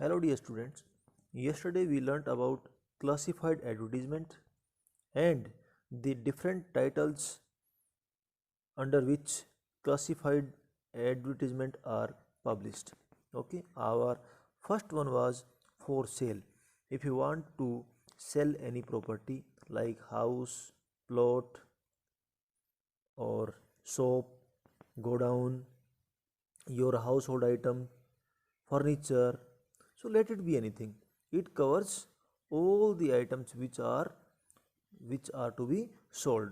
Hello dear students. Yesterday we learnt about classified advertisement and the different titles under which classified advertisement are published. Okay, our first one was for sale. If you want to sell any property like house, plot or shop, godown, your household item, furniture, so let it be anything. It covers all the items which are to be sold.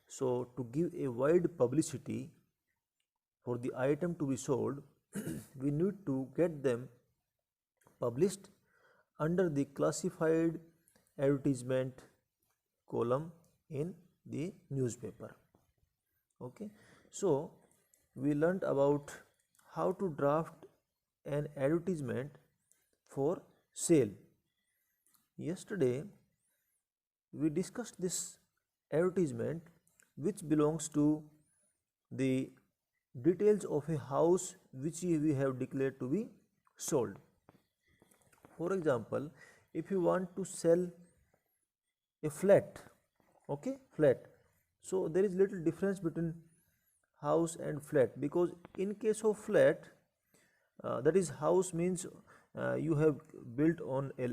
So to give a wide publicity for the item to be sold, we need to get them published under the classified advertisement column in the newspaper. Okay, so we learnt about how to draft an advertisement for sale. Yesterday we discussed this advertisement which belongs to the details of a house which we have declared to be sold. For example, if you want to sell a flat, okay, flat, so there is little difference between house and flat, because in case of flat, that is house means you have built on a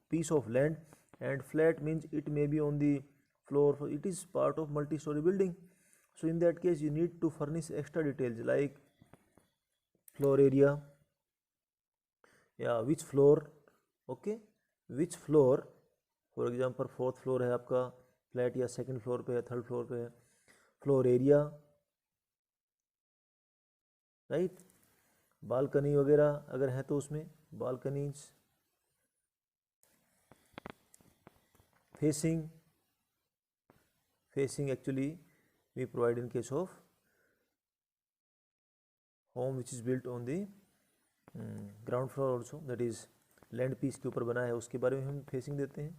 piece of land, and flat means it may be on the floor, so it is part of multi-story building. So in that case you need to furnish extra details like floor area, which floor, okay, which floor, for example fourth floor है आपका flat या second floor पे है, third floor पे है, floor area, right, balcony वगैरह अगर है तो उसमें balconies, facing actually we provide in case of home which is built on the ground floor also, that is land piece के ऊपर बना है उसके बारे में हम फेसिंग देते हैं.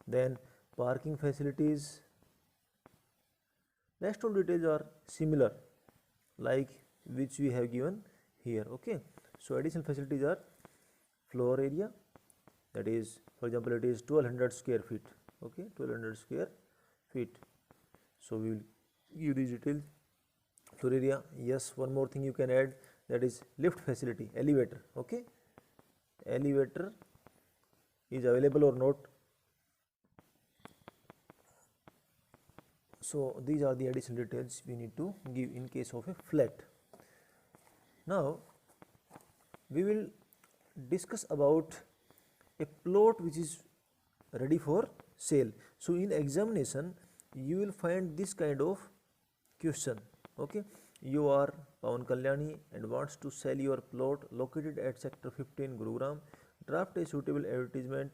Then parking facilities, rest all details are similar like which we have given here. Okay, so additional facilities are floor area, that is for example it is 1200 square feet. Okay, 1200 square feet, so we will give these details. Floor area, yes, one more thing you can add, that is lift facility, elevator. Okay, elevator is available or not. So these are the additional details we need to give in case of a flat. Now we will discuss about a plot which is ready for sale. So in examination you will find this kind of question. Okay, you are Pawan Kalyani and wants to sell your plot located at sector 15 Gurugram. Draft a suitable advertisement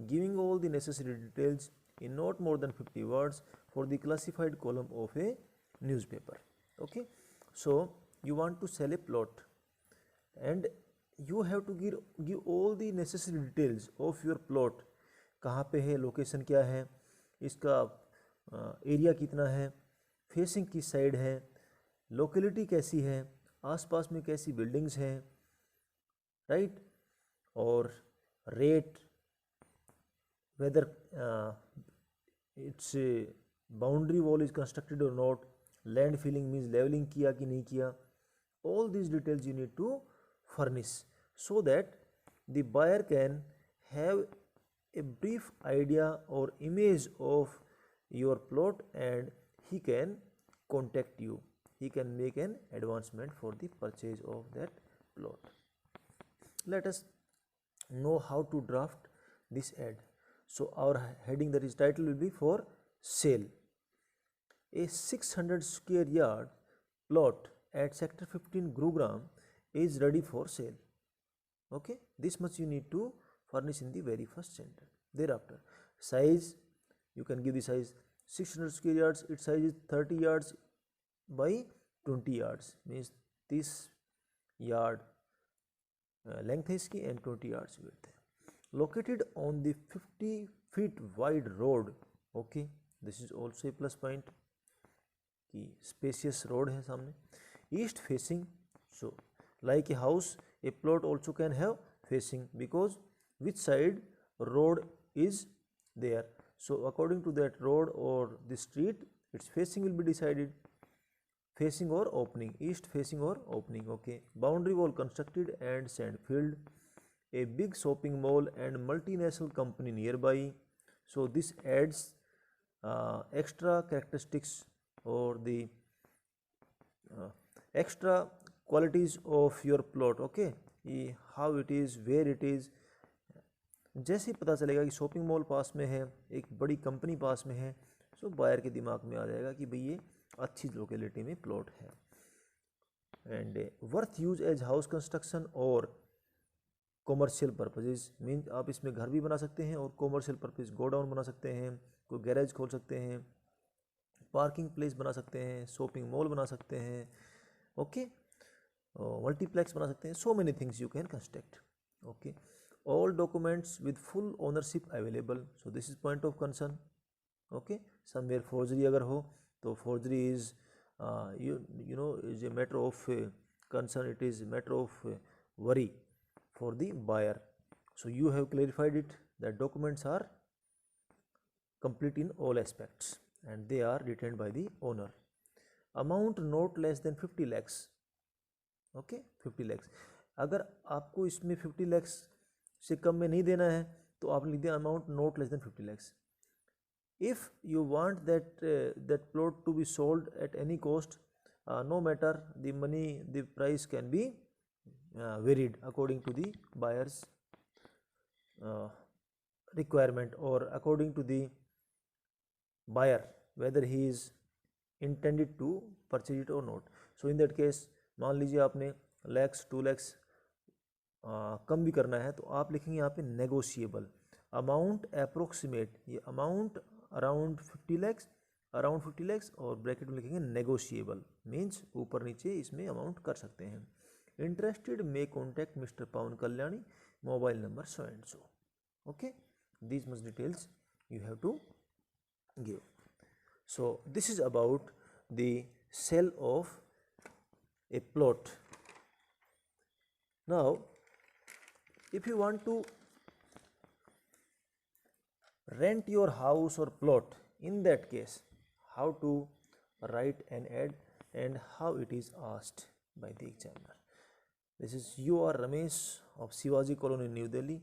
giving all the necessary details in not more than 50 words for the classified column of a newspaper. Okay, so you want to sell a plot and you have to give all the necessary details of your plot. कहाँ पे है, location क्या है, इसका area कितना है, facing किस side है, लोकेलिटी कैसी है, आसपास में कैसी बिल्डिंग्स हैं, right, or rate, whether it's boundary wall is constructed or not, land filling means levelling किया कि नहीं किया. All this details you need to furnish so that the buyer can have a brief idea or image of your plot and he can contact you, he can make an advancement for the purchase of that plot. Let us know how to draft this ad. So our heading, that is title, will be for sale. A 600 square yard plot at sector 15 Gurugram is ready for sale. Okay, this much you need to furnish in the very first sentence. Thereafter, size, you can give the size 600 square yards, its size is 30 yards by 20 yards, means this yard length है इसकी and 20 yards width है. Located on the 50 feet wide road. Okay, this is also a plus point कि spacious road है सामने. East facing, so like a house, a plot also can have facing, because which side road is there. So according to that road or the street, its facing will be decided, facing or opening, east facing or opening. Okay, boundary wall constructed and sand filled, a big shopping mall and multinational company nearby. So this adds extra characteristics or the uh, extra qualities of your plot. Okay, how it is, where it is, जैसे ही पता चलेगा कि shopping mall पास में है, एक बड़ी company पास में है, सो बायर के दिमाग में आ जाएगा कि भाई ये अच्छी लोकेलिटी में प्लॉट है. And worth use as house construction और कॉमर्शियल पर्पजेज, मीन आप इसमें घर भी बना सकते हैं और कॉमर्शियल पर्पज गोडाउन बना सकते हैं, कोई गैरेज खोल सकते हैं, पार्किंग प्लेस बना सकते हैं, शॉपिंग मॉल बना सकते हैं. ओके, मल्टीप्लेक्स बना सकते हैं. So many things you can construct. Okay, all documents with full ownership available, so this is point of concern. Okay, somewhere forgery अगर हो तो forgery is you know is a matter of concern, it is a matter of worry for the buyer. So you have clarified it that documents are complete in all aspects and they are retained by the owner. Amount not less than 50 lakhs. Okay, 50 lakhs. अगर आपको इसमें 50 lakhs से कम में नहीं देना है तो आपने लिख दिया amount not less than 50 lakhs. If you want that plot to be sold at any cost, no matter the money, the price can be varied according to the buyers requirement or according to the buyer whether he is intended to purchase it or not. So in that case मान लीजिए आपने lakhs 2 lakhs कम भी करना है तो आप लिखेंगे यहाँ पे नेगोशिएबल. अमाउंट अप्रोक्सीमेट, ये amount around 50 lakhs, around 50 lakhs और ब्रैकेट में लिखेंगे नेगोशिएबल, मीन्स ऊपर नीचे इसमें अमाउंट कर सकते हैं. Interested may contact mister Pavan Kalyani, mobile number so and so. Okay, these much details you have to give. So this is about the sale of a plot. Now if you want to rent your house or plot, in that case how to write an ad and how it is asked by the examiner. This is you are Ramesh of Shivaji Colony, New Delhi.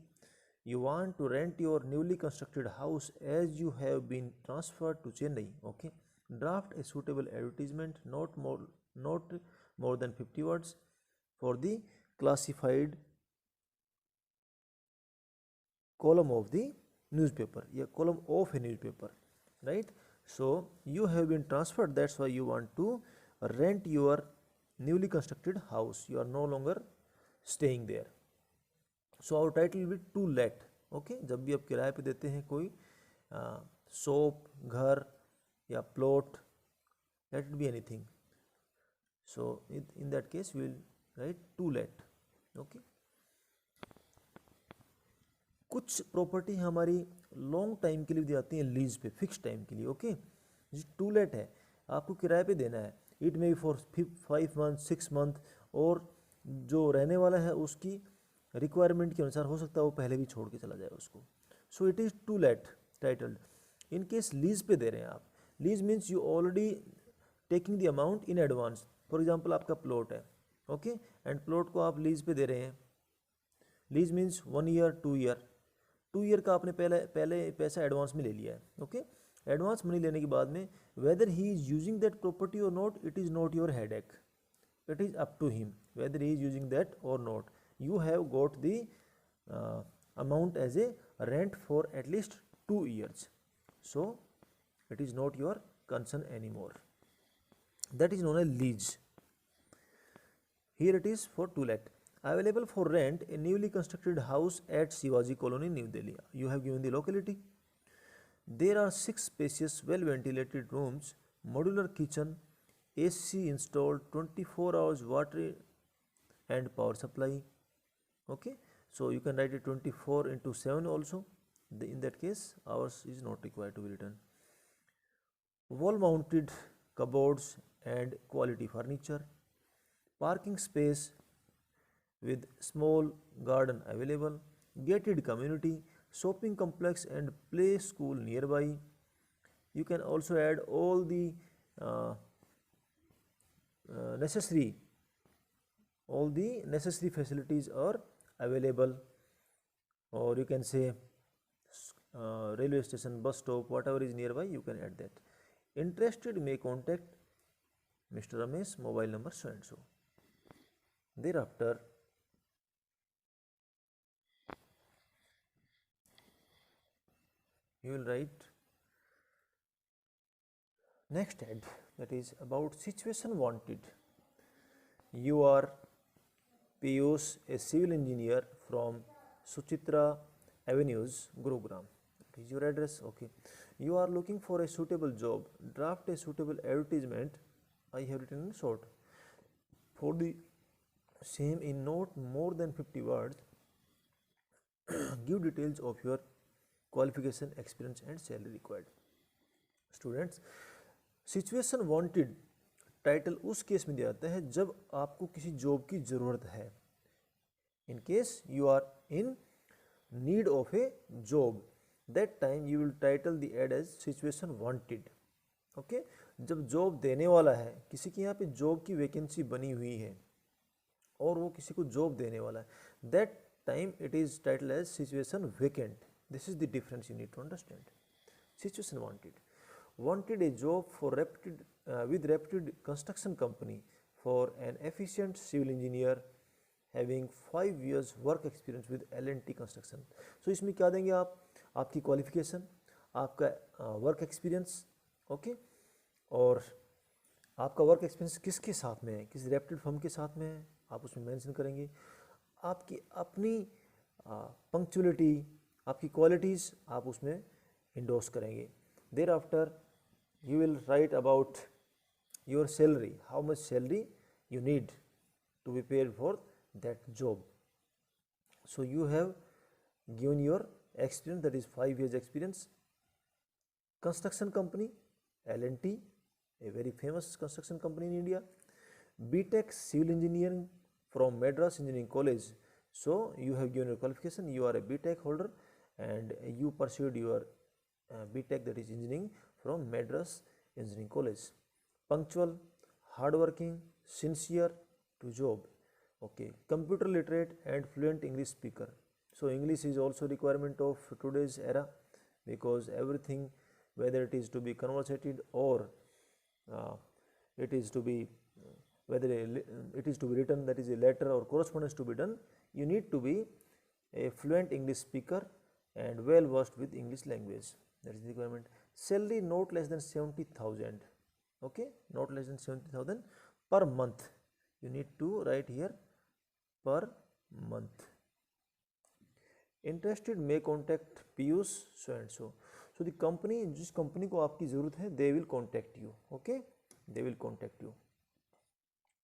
You want to rent your newly constructed house as you have been transferred to Chennai. Okay, draft a suitable advertisement, not more than 50 words, for the classified column of the newspaper, yeah, column of a newspaper, right? So you have been transferred, that's why you want to rent your newly constructed house, you are no longer staying there. So our title will be to let. Okay, जब भी आप किराए पे देते हैं कोई shop, घर या plot, let it be anything, so in that case we will write to let. Okay, कुछ प्रॉपर्टी हमारी लॉन्ग टाइम के लिए दी जाती हैं लीज पे, फिक्स टाइम के लिए. ओके, टू लेट है, आपको किराए पे देना है, it may be for 5 months 6 month, और जो रहने वाला है उसकी रिक्वायरमेंट के अनुसार हो सकता है वो पहले भी छोड़ के चला जाए उसको. So it is to let titled. In case lease पे दे रहे हैं आप, lease means you already taking the amount in advance. For example आपका प्लॉट है, ओके, एंड प्लॉट को आप लीज पे दे रहे हैं. Lease means 1 year 2 year, 2 year का आपने पहले पैसा एडवांस में ले लिया है. ओके, एडवांस मनी लेने के बाद में whether he is using that property or not, it is not your headache, it is up to him whether he is using that or not. You have got the amount as a rent for at least 2 years, so it is not your concern anymore. That is known as lease. Here it is for to let. Available for rent a newly constructed house at Shivaji Colony, New Delhi. You have given the locality. There are 6 spacious, well-ventilated rooms, modular kitchen, AC installed, 24 hours water and power supply. Okay, so you can write it 24/7 also. In that case, hours is not required to be written. Wall-mounted cupboards and quality furniture. Parking space with small garden available, gated community, shopping complex and play school nearby. You can also add all the uh, necessary all the necessary facilities are available, or you can say railway station, bus stop, whatever is nearby, you can add that. Interested may contact Mr. Ramesh, mobile number so and so. Thereafter, you will write next ad, that is about situation wanted. You are Piyush, a civil engineer from Suchitra Avenues, Gurugram. That is your address. Okay. You are looking for a suitable job. Draft a suitable advertisement. I have written in short. For the same in not more than 50 words, give details of your qualification, experience and salary required. Students, situation wanted title उस case में दिया जाता है जब आपको किसी job की ज़रूरत है. In case you are in need of a job, that time you will title the ad as situation wanted. Okay, जब जॉब देने वाला है, किसी के यहाँ पे जॉब की वैकेंसी बनी हुई है और वो किसी को जॉब देने वाला है, that time it is title as situation vacant. This is the difference you need to understand. Situation wanted a job for with reputed construction company for an efficient civil engineer having 5 years work experience with L&T construction. So इसमें क्या देंगे आप, आपकी qualification, आपका work experience, okay, और आपका work experience किसके साथ में है, किस रेप्यूटेड फर्म के साथ में है, आप उसमें मेंशन करेंगे. आपकी अपनी पंक्चुअलिटी, आपकी क्वालिटीज़ आप उसमें इंडोर्स करेंगे. Thereafter you will write about your salary, how much salary you need to be paid for that job. So you have given your experience, that is 5 years experience. Construction company L&T, a very famous construction company in India. BTech civil engineering from Madras Engineering College. So you have given your qualification, you are a BTech holder and you pursued your BTech, that is engineering from Madras Engineering College. Punctual, hardworking, sincere to job. Okay, computer literate and fluent English speaker. So English is also requirement of today's era, because everything, whether it is to be conversated or it is to be whether it is to be written, that is a letter or correspondence to be done, you need to be a fluent English speaker and well versed with English language. That is the requirement. Salary not less than 70,000. Okay, not less than 70,000 per month. You need to write here per month. Interested may contact Piyush so and so. So the company, जिस company को आपकी ज़रूरत है, they will contact you. Okay, they will contact you.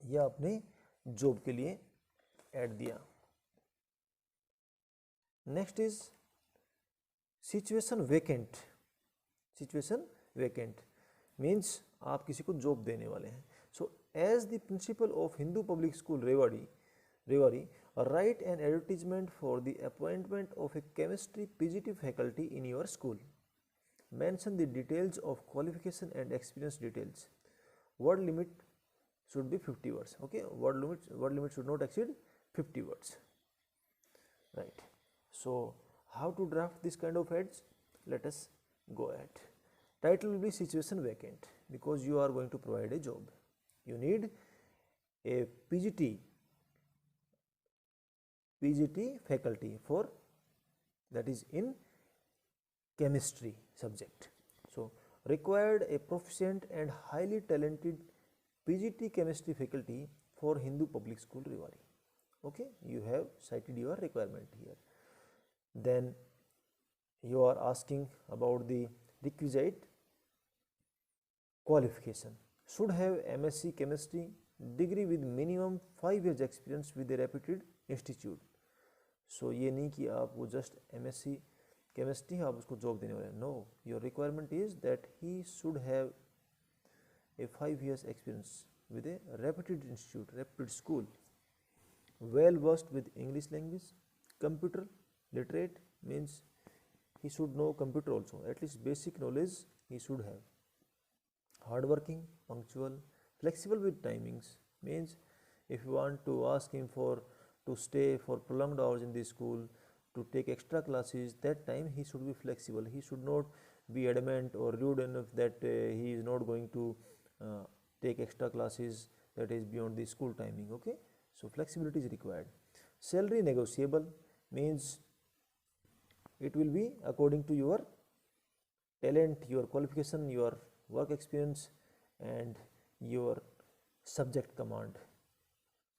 यह आपने job के लिए ad दिया. Next is situation vacant. Situation vacant means आप किसी को जॉब देने वाले हैं. So as the principal of Hindu public school Rewari write an advertisement for the appointment of a chemistry PGT faculty in your school. Mention the details of qualification and experience details. Word limit should be 50 words. Okay, word limit should not exceed 50 words, right? So how to draft this kind of ads? Let us go ahead. Title will be situation vacant, because you are going to provide a job. You need a PGT faculty for, that is in chemistry subject. So required a proficient and highly talented PGT chemistry faculty for Hindu Public School Rewari. Okay, you have cited your requirement here. Then you are asking about the requisite qualification. Should have MSc chemistry degree with minimum 5 years experience with a reputed institute. So ये नहीं कि आप वो just MSc chemistry आप उसको job देने वाले. No, your requirement is that he should have a 5 years experience with a reputed institute, reputed school. well versed with English language. Computer literate means he should know computer also, at least basic knowledge he should have. Hardworking, punctual, flexible with timings means if you want to ask him for to stay for prolonged hours in the school, to take extra classes, that time he should be flexible. He should not be adamant or rude enough that he is not going to uh, take extra classes that is beyond the school timing. Okay, so flexibility is required. Salary negotiable means it will be according to your talent, your qualification, your work experience, and your subject command,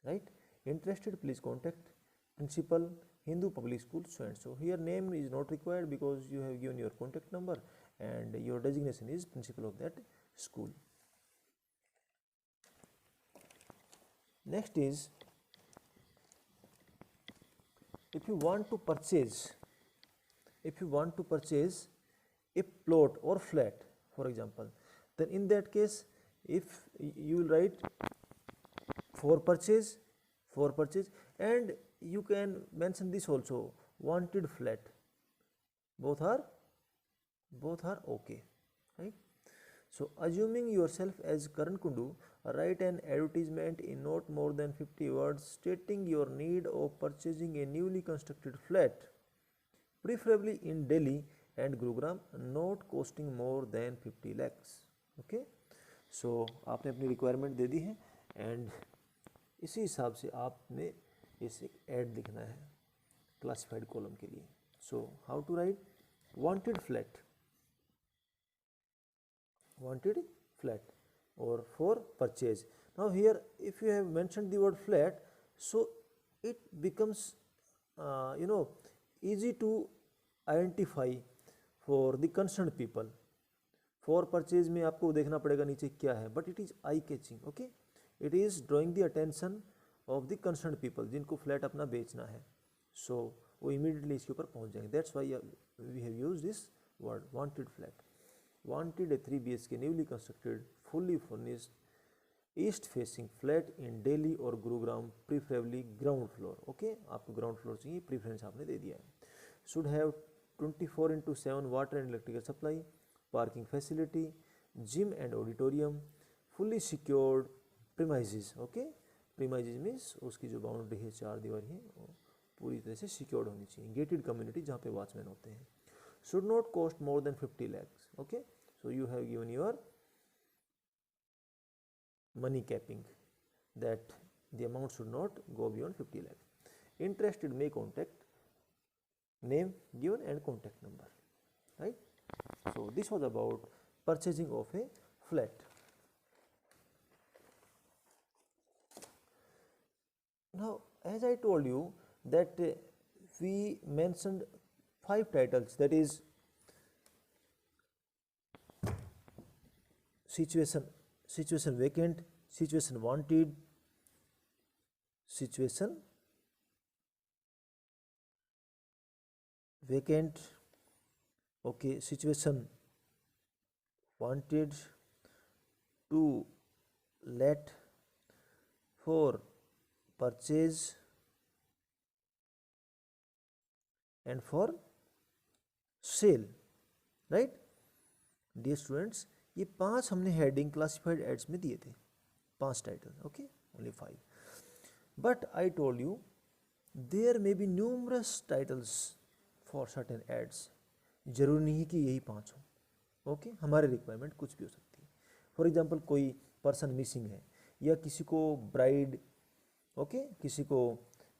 right? Interested, please contact principal, Hindu Public School, so and so. Here name is not required because you have given your contact number and your designation is principal of that school. Next is, if you want to purchase a plot or flat, for example, then in that case, if you will write for purchase, and you can mention this also, wanted flat. Both are okay, right? So assuming yourself as Karan Kundu, write an advertisement in not more than 50 words stating your need of purchasing a newly constructed flat, preferably in Delhi and Gurugram, not costing more than 50 lakhs. Okay, so आपने अपनी requirement दे दी है and इसी हिसाब से आपने इसे add लिखना है क्लासिफाइड कॉलम के लिए. So how to write wanted flat or for purchase. Now here if you have mentioned the word flat, so it becomes easy to identify for the concerned people. For purchase में आपको देखना पड़ेगा नीचे क्या है, but it is eye catching. Okay, it is drawing the attention of the concerned people जिनको flat अपना बेचना है. So वो immediately इसके ऊपर पहुंच जाएंगे. That's why we have used this word wanted flat. Wanted a 3 BHK newly constructed, fully furnished, east facing flat in Delhi or Gurugram, preferably ground floor. Okay, आपको ground floor चाहिए, preference आपने दे दिया है. Should have 24/7 water and electrical supply, parking facility, gym and auditorium, fully secured premises. Okay, premises means उसकी जो boundary है, चार दीवारी है, पूरी तरह से सिक्योर्ड होनी चाहिए. गेटेड कम्युनिटी जहाँ पे वॉचमैन होते हैं. should not cost more than 50 lakhs. Okay, so you have given your money capping that the amount should not go beyond 50 lakhs. Interested may contact, name given and contact number, right? So this was about purchasing of a flat. Now as I told you that we mentioned 5 titles, that is situation vacant, situation wanted, situation vacant, okay, situation wanted, to let, for purchase, and for sale, right. Dear students, ये 5 हमने heading classified ads में दिए थे, 5 title. Okay, only 5. But I told you there may be numerous titles for certain ads. जरूरी नहीं है कि यही 5 हो. ओके, हमारे रिक्वायरमेंट कुछ भी हो सकती है. फॉर एग्जाम्पल कोई पर्सन मिसिंग है, या किसी को ब्राइड, ओके, किसी को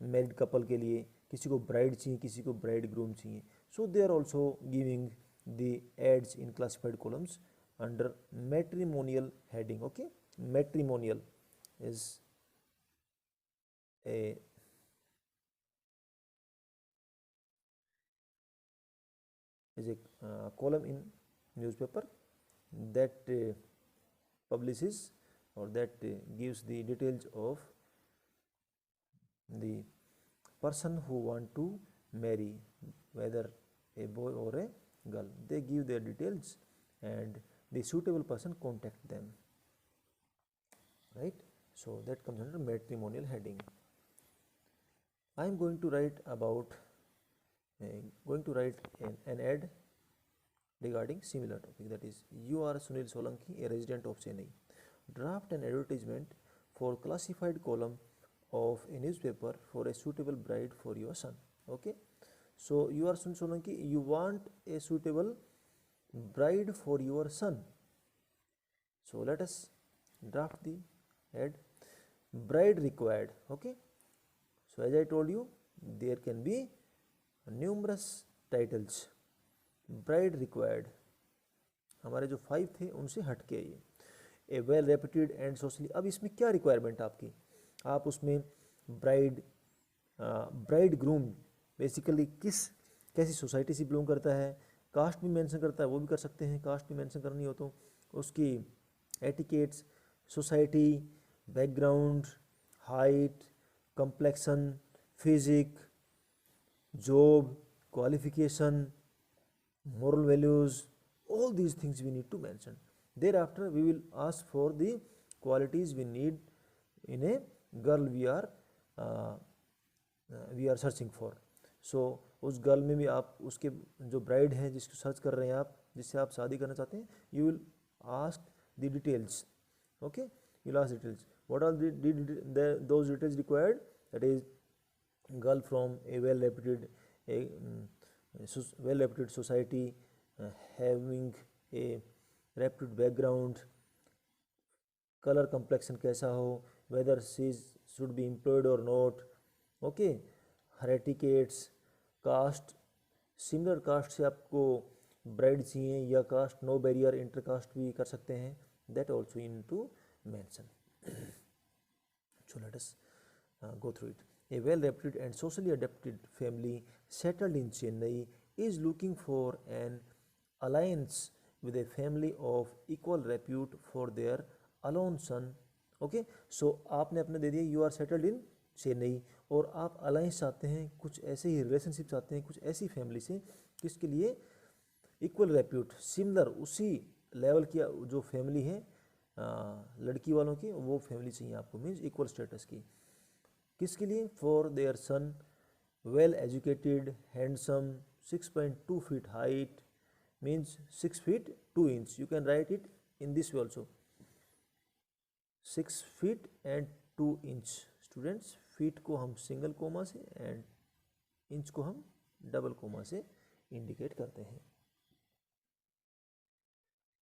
मैरिड कपल के लिए, किसी को ब्राइड चाहिए, किसी को ब्राइड ग्रूम चाहिए. So they are also giving the ads in classified columns under matrimonial heading. Okay, matrimonial is a column in newspaper that publishes or that gives the details of the person who want to marry, whether a boy or a girl. They give their details and the suitable person contact them, right? So that comes under matrimonial heading. I am going to write about an ad regarding similar topic, that is, you are Sunil Solanki, a resident of Chennai. Draft an advertisement for classified column of a newspaper for a suitable bride for your son. Okay, so you are Sunil Solanki, you want a suitable bride for your son. So let us draft the ad. Bride required. Okay, so as I told you, there can be numerous titles. Bride required, हमारे जो 5 थे उनसे हट के ये ए well reputed and socially. अब इसमें क्या रिक्वायरमेंट आपकी, आप उसमें ब्राइड ग्रूम बेसिकली कैसी सोसाइटी से बिलोंग करता है, कास्ट भी मेंशन करता है वो भी कर सकते हैं, कास्ट भी मेंशन करनी हो तो उसकी etiquettes, society, background, height, complexion, physique, job, qualification, moral values, all these things we need to mention. Thereafter we will ask for the qualities we need in a girl we are searching for. So उस girl में भी आप उसके जो bride है जिसको search कर रहे हैं आप, जिससे आप शादी करना चाहते हैं, you will ask the details. Okay, you will ask details. What are those details required? That is, girl from a well reputed society, having a reputed background, color complexion कैसा हो, whether she should be employed or not. Okay, her etiquettes, caste, similar caste से आपको bride चाहिए या cast no barrier intercaste भी कर सकते हैं, that also in to mention. So let us go through it. A well-reputed and socially adapted family settled in Chennai is looking for an alliance with a family of equal repute for their alone son. Okay, so आपने अपने दे दिया you are settled in Chennai और आप alliance चाहते हैं, कुछ ऐसे ही relationship चाहते हैं कुछ ऐसी फैमिली से किसके लिए, इक्वल रेप्यूट, सिमिलर उसी लेवल की जो फैमिली है लड़की वालों की, वो फैमिली चाहिए आपको, मीन्स इक्वल स्टेटस की. किसके लिए, for their son, well educated, handsome, 6.2 feet height, means 6 feet 2 inch. You can write it in this way also, 6 feet and 2 inch. Students, feet को हम सिंगल कोमा से एंड इंच को हम double comma से indicate करते हैं.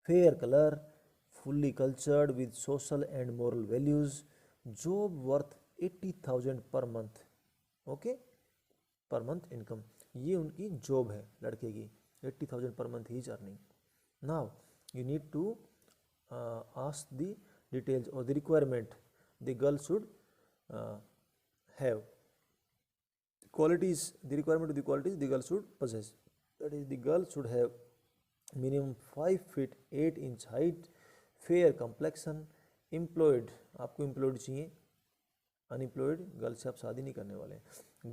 Fair colour, fully cultured with social and moral values, job worth 80,000 per month. Okay, per month income, ये उनकी जॉब है लड़के की, 80,000 per month he is earning. Now you need to ask the details or the requirement the girl should have. Qualities, the requirement of the qualities the girl should possess, that is, the girl should have minimum 5 feet 8 inch height, fair complexion, employed, आपको employed चाहिए, unemployed girl से आप शादी नहीं करने वाले,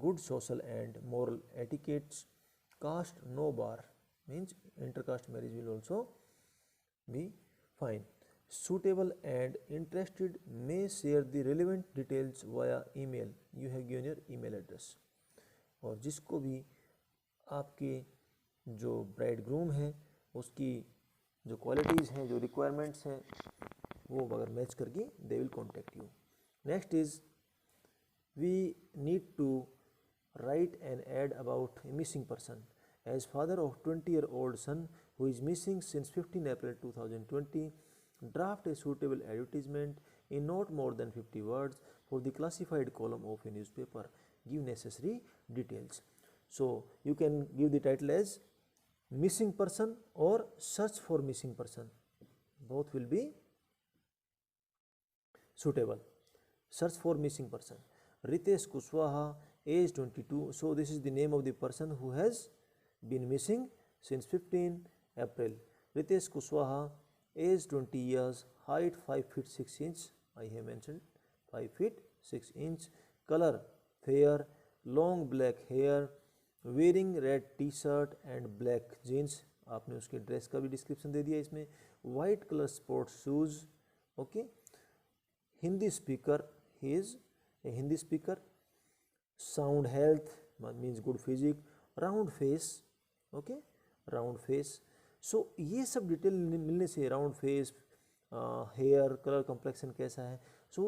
good social and moral etiquettes, caste no bar, means intercaste marriage will also be fine, suitable and interested may share the relevant details via email. You have given your email address. और जिसको भी आपके जो bride groom है उसकी जो qualities हैं, जो रिक्वायरमेंट्स हैं, वो अगर मैच करके they will contact you. Next is we need to write an ad about a missing person. As father of 20-year-old son who is missing since 15 April 2020, draft a suitable advertisement in not more than 50 words for the classified column of a newspaper. Give necessary details. So you can give the title as missing person or search for missing person, both will be suitable. Search for missing person, Ritesh Kushwaha, age 22. So this is the name of the person who has been missing since 15 April. Ritesh Kushwaha, age 20 years, height 5 feet 6 inch, I have mentioned 5 feet 6 inch, color fair, long black hair, wearing red T shirt and black jeans, आपने उसके dress का भी description दे दिया इसमें, white colour sports shoes. Okay, Hindi speaker, he is a Hindi speaker, sound health means good physique, round face, okay, round face. So ये सब detail मिलने से round face, hair colour, complexion कैसा है, सो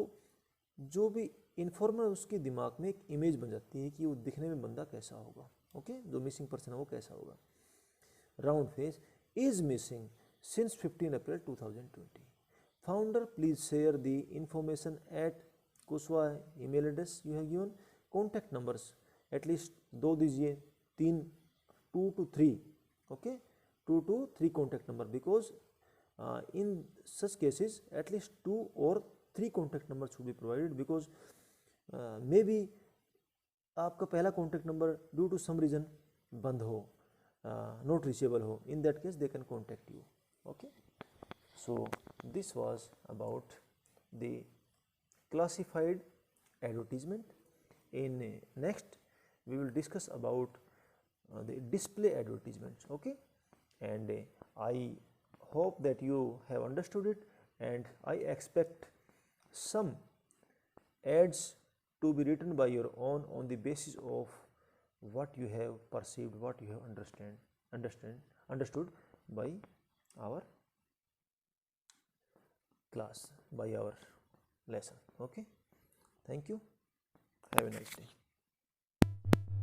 जो भी इन्फॉर्मर उसके दिमाग में एक इमेज बन जाती है कि वो दिखने में बंदा कैसा होगा, ओके, जो मिसिंग पर्सन है वो कैसा होगा. Round face is missing since 15 April 2020. Founder, please share the information at Kushwaha email address you have given. Contact numbers at least दो दीजिए, 2 to 3, okay, 2 to 3 contact number, because in such cases at least 2 or 3 contact numbers should be provided, because maybe आपका पहला contact number due to some reason बंद हो, not reachable ho, in that case they can contact you, okay. So this was about the classified advertisement. In next we will discuss about the display advertisements, okay, and I hope that you have understood it, and I expect some ads to be written by your own on the basis of what you have perceived, what you have understood by our class, by our lesson, okay. Thank you, have a nice day.